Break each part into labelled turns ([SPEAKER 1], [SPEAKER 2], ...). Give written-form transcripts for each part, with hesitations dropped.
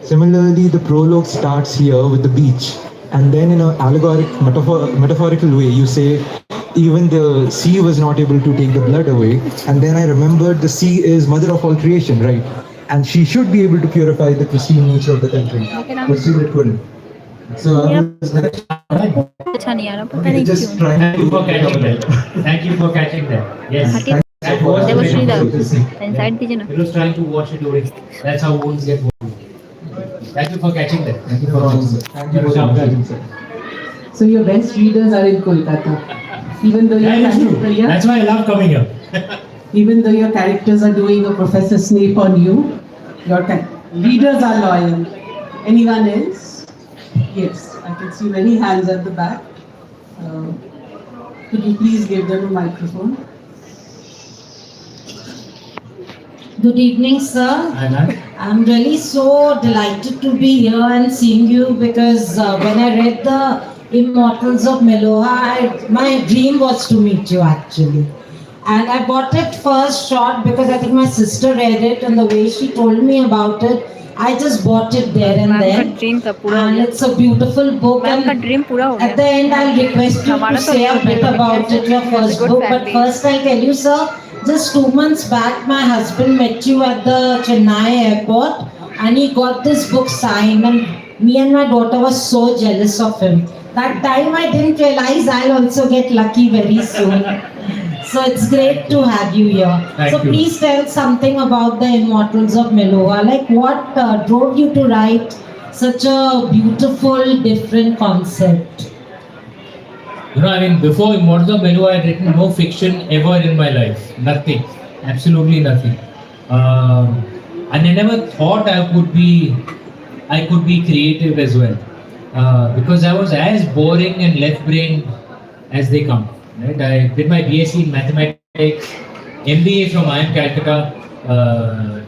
[SPEAKER 1] Similarly, the prologue starts here with the beach, and then in an metaphorical way, you say, even the sea was not able to take the blood away. And then I remembered the sea is mother of all creation, right? And she should be able to purify the pristine nature of the country, but still it couldn't. So I was
[SPEAKER 2] अच्छा नहीं आ रहा पता नहीं
[SPEAKER 1] just
[SPEAKER 2] क्यों
[SPEAKER 1] trying
[SPEAKER 3] Thank you
[SPEAKER 1] to
[SPEAKER 3] for catching that. Thank you for catching that. Yes. That was
[SPEAKER 2] Devshri दा
[SPEAKER 3] very good.
[SPEAKER 2] Side दीजिए ना
[SPEAKER 3] He was trying to wash it away. That's how wounds get wounded. Thank you for catching that.
[SPEAKER 1] Thank you for watching, sir. Thank you for watching, sir.
[SPEAKER 4] So your best readers are in Kolkata. Even though
[SPEAKER 3] Yeah, that's true.
[SPEAKER 4] yeah,
[SPEAKER 3] That's why I love coming here.
[SPEAKER 4] even though your characters are doing a Professor Snape on you, your readers are loyal. Anyone else? Yes, I can see many hands at the back. Could you please give them a microphone?
[SPEAKER 5] Good evening, sir.
[SPEAKER 3] Hi, ma'am.
[SPEAKER 5] I'm really so delighted to be here and seeing you because when I read the Immortals of Meloha, my dream was to meet you actually. And I bought it first shot because I think my sister read it and the way she told me about it, I just bought it there and
[SPEAKER 2] ma'am का
[SPEAKER 5] then.
[SPEAKER 2] Dream का पूरा हो
[SPEAKER 5] And
[SPEAKER 2] गया
[SPEAKER 5] it's a beautiful book.
[SPEAKER 2] Ma'am का
[SPEAKER 5] And
[SPEAKER 2] dream पूरा हो
[SPEAKER 5] at the
[SPEAKER 2] गया
[SPEAKER 5] end, I'll request you
[SPEAKER 2] हमारा
[SPEAKER 5] to
[SPEAKER 2] तो
[SPEAKER 5] say
[SPEAKER 2] नहीं
[SPEAKER 5] a
[SPEAKER 2] होता
[SPEAKER 5] bit
[SPEAKER 2] है,
[SPEAKER 5] about it, your first
[SPEAKER 2] good
[SPEAKER 5] book. But
[SPEAKER 2] family.
[SPEAKER 5] first, I'll tell you, sir, just 2 months back, my husband met you at the Chennai airport and he got this book signed. And me and my daughter were so jealous of him. That time, I didn't realize I'll also get lucky very soon. So it's great to have you here.
[SPEAKER 3] Thank
[SPEAKER 5] so
[SPEAKER 3] you.
[SPEAKER 5] please tell something about the Immortals of Meloha. Like what drove you to write such a beautiful, different concept?
[SPEAKER 3] You know, I mean, before Immortals of Melu, I had written no fiction ever in my life. Nothing. Absolutely nothing. And I never thought I could be creative as well. Because I was as boring and left-brained as they come. Right? I did my BSc in mathematics, MBA from IIM Calcutta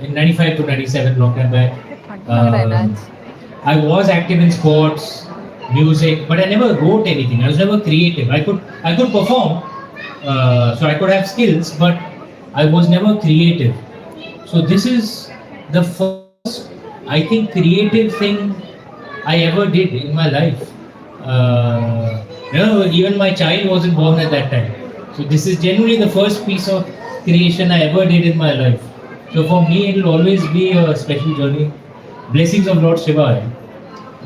[SPEAKER 3] in 95 to 97, long time back. I was active in sports, music, but I never wrote anything. I was never creative. I could perform, so I could have skills, but I was never creative. So this is the first, I think, creative thing I ever did in my life. Even my child wasn't born at that time. So this is genuinely the first piece of creation I ever did in my life. So for me, it will always be a special journey. Blessings of Lord Shiva.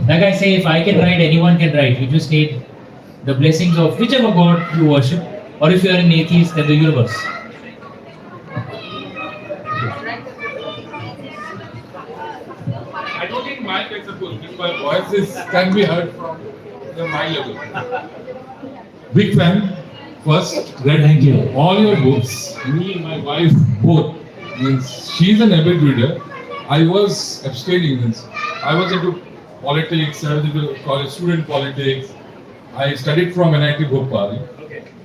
[SPEAKER 3] Like I say, if I can write, anyone can write. You just need the blessings of whichever God you worship, or if you are an atheist, then the universe.
[SPEAKER 6] I don't think my flexible my voices can be heard from my level. Big fan. First, read all your books. Me and my wife both. Means she's an avid reader. I was abstaining. Means I was into politics. I was into college student politics. I studied from NIT Bhopal.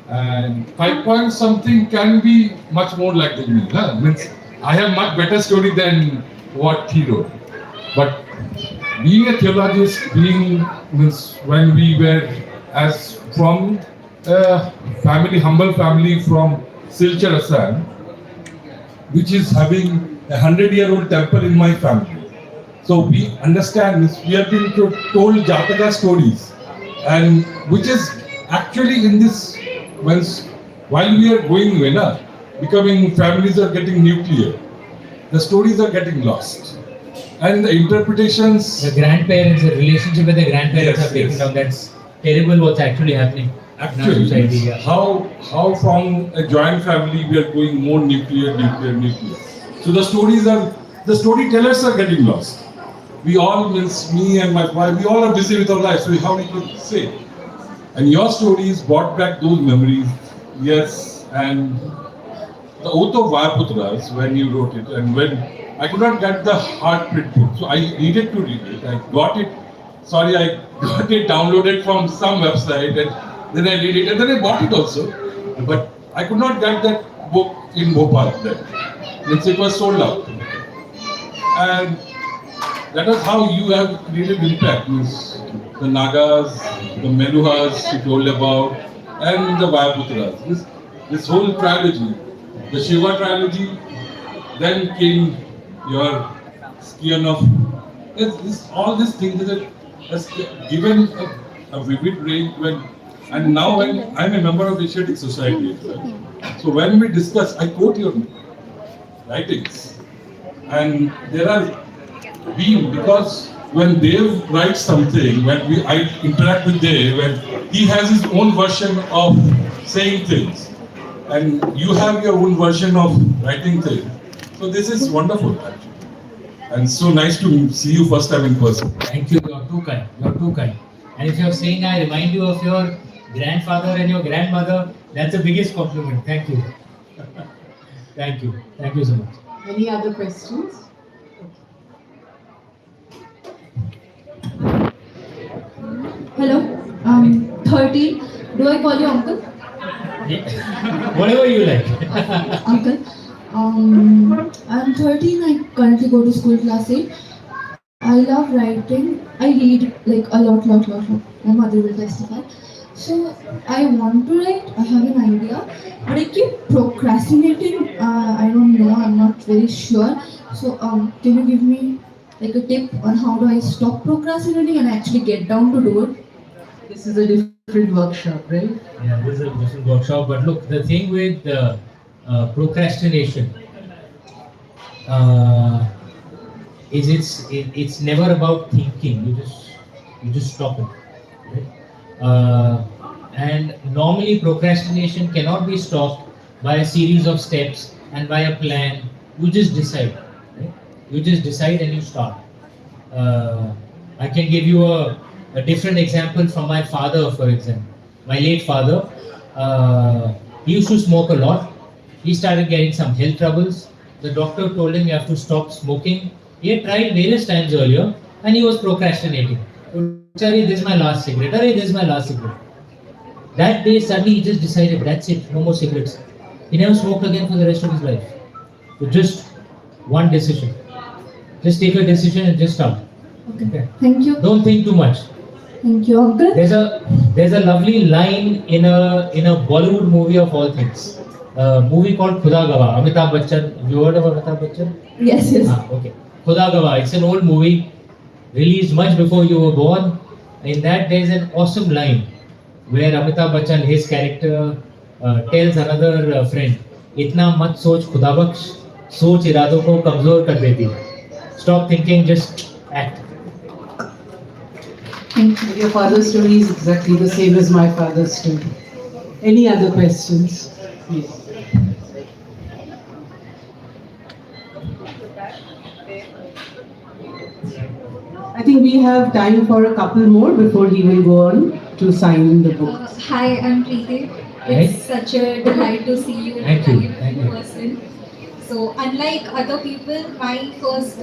[SPEAKER 6] And 5 point something can be much more like me. Huh? Means I have much better story than what he wrote. But being a theologist, means when we were as from a family, humble family from Silchar, Assam, which is having 100-year-old temple in my family. So we understand this. We have been told Jataka stories, and which is actually in this while we are going becoming families are getting nuclear, the stories are getting lost, and the interpretations.
[SPEAKER 3] The grandparents, the relationship with the grandparents are breaking down. That's terrible. What's actually happening in our society? Yeah.
[SPEAKER 6] How from a joint family we are going more nuclear. So the storytellers are getting lost. We all, means me and my wife, we all are busy with our lives. So how we could say, and your stories brought back those memories. Yes, and the Oath of Vayaputras, when you wrote it, and when I could not get the hard print book, so I needed to read it. I got it downloaded from some website, and then I read it, and then I bought it also. But I could not get that book in Bhopal then. Means it was sold out. And that is how you have created impact. Means the Nagas, the Meluhas you told about, and the Vayaputras. This whole trilogy, the Shiva trilogy, then came your scion of all these things that has given a vivid range and now when I'm a member of Asiatic Society as well. So when we discuss, I quote your writings, and there are because when Dave writes something, I interact with Dave, when he has his own version of saying things, and you have your own version of writing things. So this is wonderful, actually, and so nice to see you first time in person.
[SPEAKER 3] Thank you. You're too kind. You're too kind. And if you're saying I remind you of your grandfather and your grandmother, that's the biggest compliment. Thank you. Thank you. Thank you so much.
[SPEAKER 4] Any other questions?
[SPEAKER 2] Hello, 13. Do I call you uncle?
[SPEAKER 3] Whatever you like.
[SPEAKER 2] Uncle. I'm 13. I currently go to school class 8. I love writing. I read like a lot. My mother will testify. So I want to write. I have an idea, but I keep procrastinating. I don't know. I'm not very sure. So can you give me like a tip on how do I stop procrastinating and actually get down to do it?
[SPEAKER 4] This is a different workshop, right?
[SPEAKER 3] Yeah, this is a different workshop. But look, the thing with procrastination is it's never about thinking. You just stop it. Right? And normally procrastination cannot be stopped by a series of steps and by a plan. You just decide. Right? You just decide and you start. I can give you a different example from my father, for example. My late father, he used to smoke a lot. He started getting some health troubles. The doctor told him you have to stop smoking. He had tried various times earlier and he was procrastinating. Sorry, this is my last cigarette. Sorry, this is my last cigarette. That day, suddenly he just decided, that's it, no more cigarettes. He never smoked again for the rest of his life. So just one decision. Just take a decision and just start.
[SPEAKER 2] Okay. Thank you.
[SPEAKER 3] Don't think too much.
[SPEAKER 2] Thank you, uncle.
[SPEAKER 3] There's a lovely line in a Bollywood movie of all things. A movie called Khuda Gawah. Amitabh Bachchan. You heard of Amitabh Bachchan?
[SPEAKER 2] Yes.
[SPEAKER 3] Okay. Khuda Gawah. It's an old movie released much before you were born. In that, there's an awesome line where Amitabh Bachchan, his character, tells another friend, "Itna mat soch khuda baksh, soch iradon ko kamzor kar deti." Stop thinking, just act.
[SPEAKER 4] Thank you. Your father's story is exactly the same as my father's story. Any other questions? Yes. I think we have time for a couple more before he will go on to sign the book.
[SPEAKER 7] Hi, I'm Preeti. It's such a delight to see you
[SPEAKER 3] Thank you.
[SPEAKER 7] in person. So, unlike other people, my first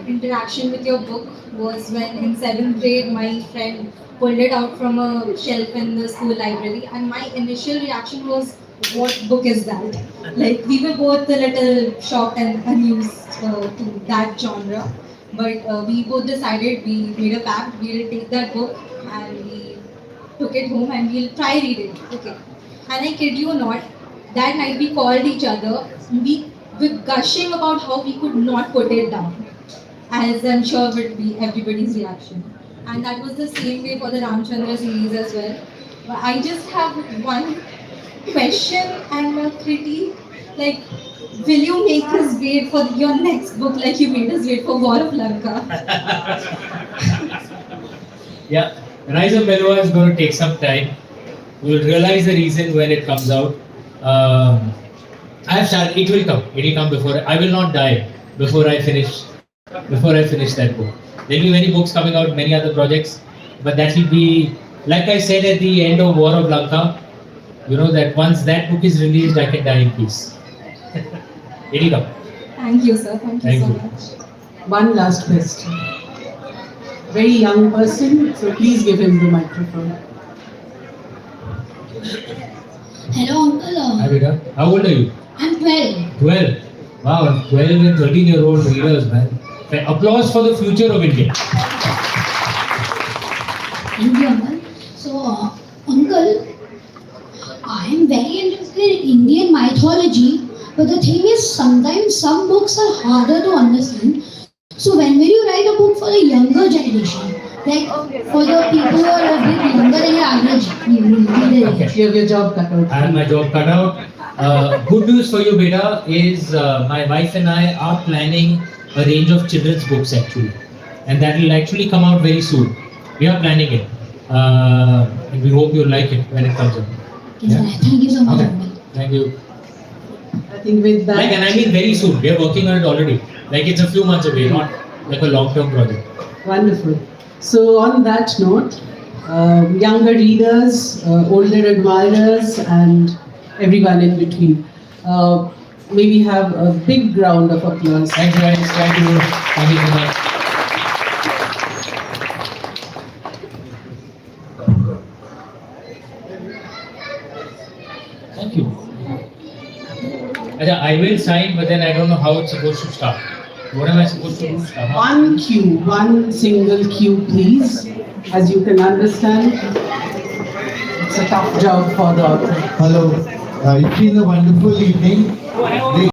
[SPEAKER 7] interaction with your book was when in 7th grade my friend pulled it out from a shelf in the school library, and my initial reaction was, what book is that? Like, we were both a little shocked and unused to that genre, but we both decided, we made a pact, we'll take that book and we took it home and we'll try read it. Okay. And I kid you not, that night we called each other, we were gushing about how we could not put it down, as I'm sure would be everybody's reaction. And that was the same way for the Ramchandra series as well. But I just have one question and a critique, like, will you make us wait for your next book like you made us wait for War of Lanka?
[SPEAKER 3] Yeah, Rise of Melua is going to take some time. You'll realize the reason when it comes out. I have started. It will come. It will come before. I will not die before I finish that book. There will be many books coming out, many other projects, but that will be, like I said at the end of War of Lanka. You know that once that book is released, I can die in peace. It will come.
[SPEAKER 7] Thank you, sir. Thank you
[SPEAKER 3] Thank
[SPEAKER 7] so
[SPEAKER 3] you.
[SPEAKER 7] much.
[SPEAKER 4] One last question. Very young person, so please give him the microphone.
[SPEAKER 8] Hello, Uncle.
[SPEAKER 3] Hi, Beta. How old are you?
[SPEAKER 8] I'm 12.
[SPEAKER 3] 12. Wow, 12 and 13-year-old readers, man. Applause for the future of India.
[SPEAKER 8] Thank you, Uncle. So, Uncle, I am very interested in Indian mythology, but the thing is, sometimes some books are harder to understand. So when will you write a book for the younger generation? Like for the people who are a bit younger than your average reader age.
[SPEAKER 3] Okay.
[SPEAKER 4] You have your job cut out.
[SPEAKER 3] I have my job cut out. Good news for you, beta, is my wife and I are planning a range of children's books actually, and that will actually come out very soon. We are planning it, and we hope you'll like it when it comes out.
[SPEAKER 8] Okay, thank you so much.
[SPEAKER 3] Okay.
[SPEAKER 8] Uncle.
[SPEAKER 3] Thank you.
[SPEAKER 4] I think with that.
[SPEAKER 3] Like, and I mean very soon. We are working on it already. Like it's a few months away, not like a long-term project.
[SPEAKER 4] Wonderful. So on that note, younger readers, older admirers, and everyone in between, may we have a big round of applause.
[SPEAKER 3] Thank you guys. Thank you. Thank you so much. Thank you. Acha, I will sign, but then I don't know how it's supposed to start. What am I supposed to do?
[SPEAKER 4] One cue, one single cue, please. As you can understand, it's a tough job for the author.
[SPEAKER 9] Hello, it's been a wonderful evening.